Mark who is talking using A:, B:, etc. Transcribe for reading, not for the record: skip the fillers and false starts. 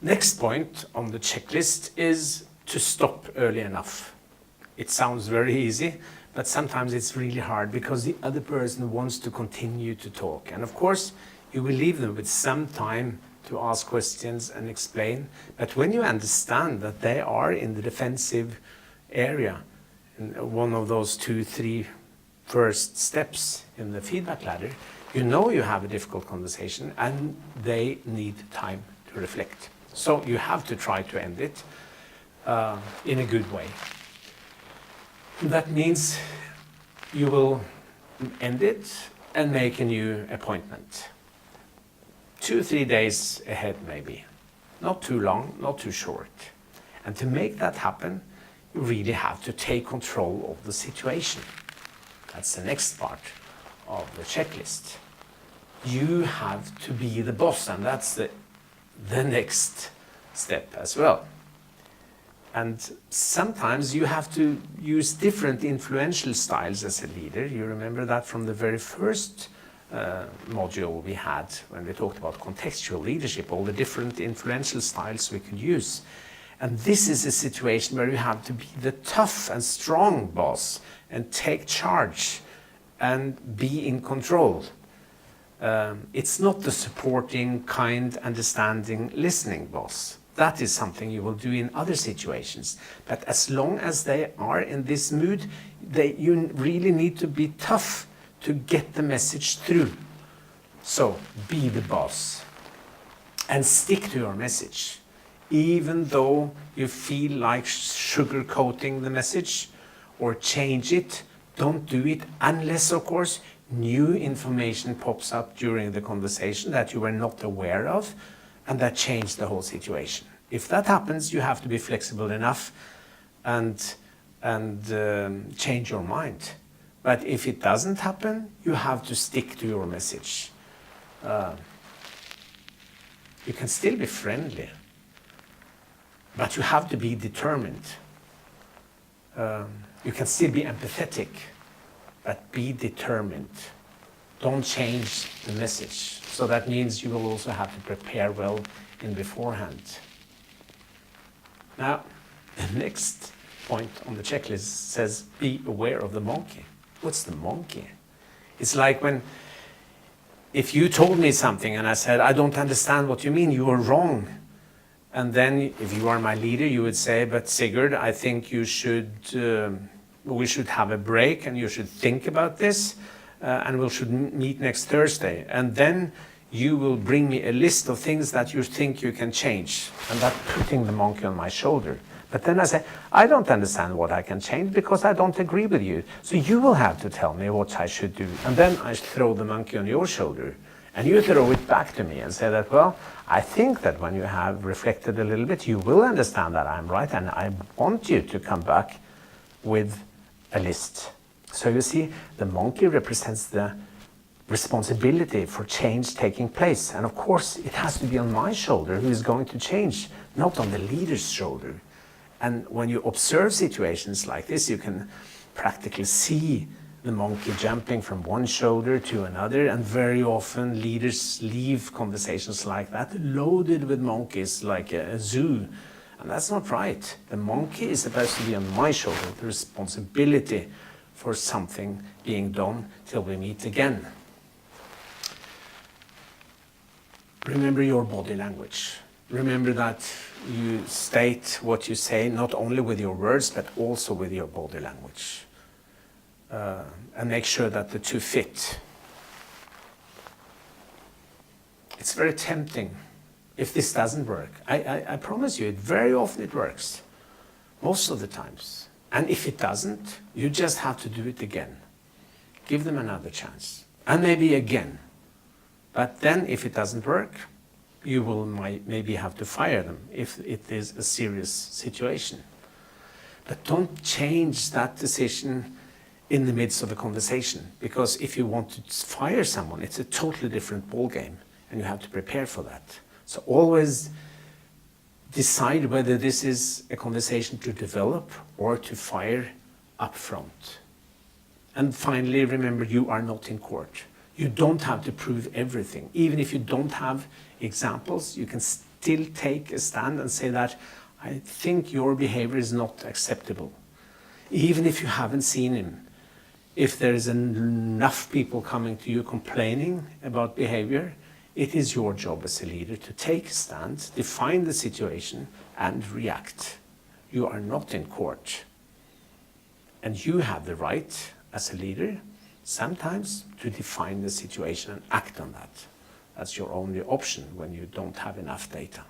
A: Next point on the checklist is to stop early enough. It sounds very easy, but sometimes it's really hard because the other person wants to continue to talk. And of course, you will leave them with some time to ask questions and explain. But when you understand that they are in the defensive area, in one of those 2-3 first steps in the feedback ladder, you know you have a difficult conversation and they need time to reflect. So you have to try to end it in a good way. That means you will end it and make a new appointment. 2-3 days ahead maybe. Not too long, not too short. And to make that happen, you really have to take control of the situation. That's the next part of the checklist. You have to be the boss, and that's the next step as well. And sometimes you have to use different influential styles as a leader. You remember that from the very first module we had when we talked about contextual leadership, all the different influential styles we could use. And this is a situation where you have to be the tough and strong boss and take charge and be in control. It's not the supporting, kind, understanding, listening boss. That is something you will do in other situations. But as long as they are in this mood, you really need to be tough to get the message through. So be the boss and stick to your message. Even though you feel like sugarcoating the message or change it, don't do it unless, of course, new information pops up during the conversation that you were not aware of and that changed the whole situation. If that happens, you have to be flexible enough and change your mind. But if it doesn't happen, you have to stick to your message. You can still be friendly, but you have to be determined. You can still be empathetic, but be determined. Don't change the message. So that means you will also have to prepare well in beforehand. Now, the next point on the checklist says be aware of the monkey. What's the monkey? It's like if you told me something and I said, I don't understand what you mean, you are wrong. And then if you are my leader, you would say, but Sigurd, I think we should have a break and you should think about this and we should meet next Thursday. And then you will bring me a list of things that you think you can change. And that's putting the monkey on my shoulder. But then I say, I don't understand what I can change because I don't agree with you. So you will have to tell me what I should do. And then I throw the monkey on your shoulder. And you throw it back to me and say that, well, I think that when you have reflected a little bit, you will understand that I'm right. And I want you to come back with a list. So you see, the monkey represents the responsibility for change taking place. And of course, it has to be on my shoulder who is going to change, not on the leader's shoulder. And when you observe situations like this, you can practically see the monkey jumping from one shoulder to another. And very often leaders leave conversations like that loaded with monkeys like a zoo. And that's not right. The monkey is supposed to be on my shoulder, the responsibility for something being done till we meet again. Remember your body language. Remember that you state what you say not only with your words but also with your body language. And make sure that the two fit. It's very tempting if this doesn't work. I promise you, very often it works. Most of the times. And if it doesn't, you just have to do it again. Give them another chance. And maybe again. But then if it doesn't work, you will maybe have to fire them if it is a serious situation. But don't change that decision in the midst of a conversation, because if you want to fire someone, it's a totally different ballgame, and you have to prepare for that. So always decide whether this is a conversation to develop or to fire up front. And finally, remember, you are not in court. You don't have to prove everything. Even if you don't have examples, you can still take a stand and say that I think your behavior is not acceptable. Even if you haven't seen him, if there is enough people coming to you complaining about behavior, it is your job as a leader to take a stand, define the situation, and react. You are not in court. And you have the right, as a leader, sometimes to define the situation and act on that. That's your only option when you don't have enough data.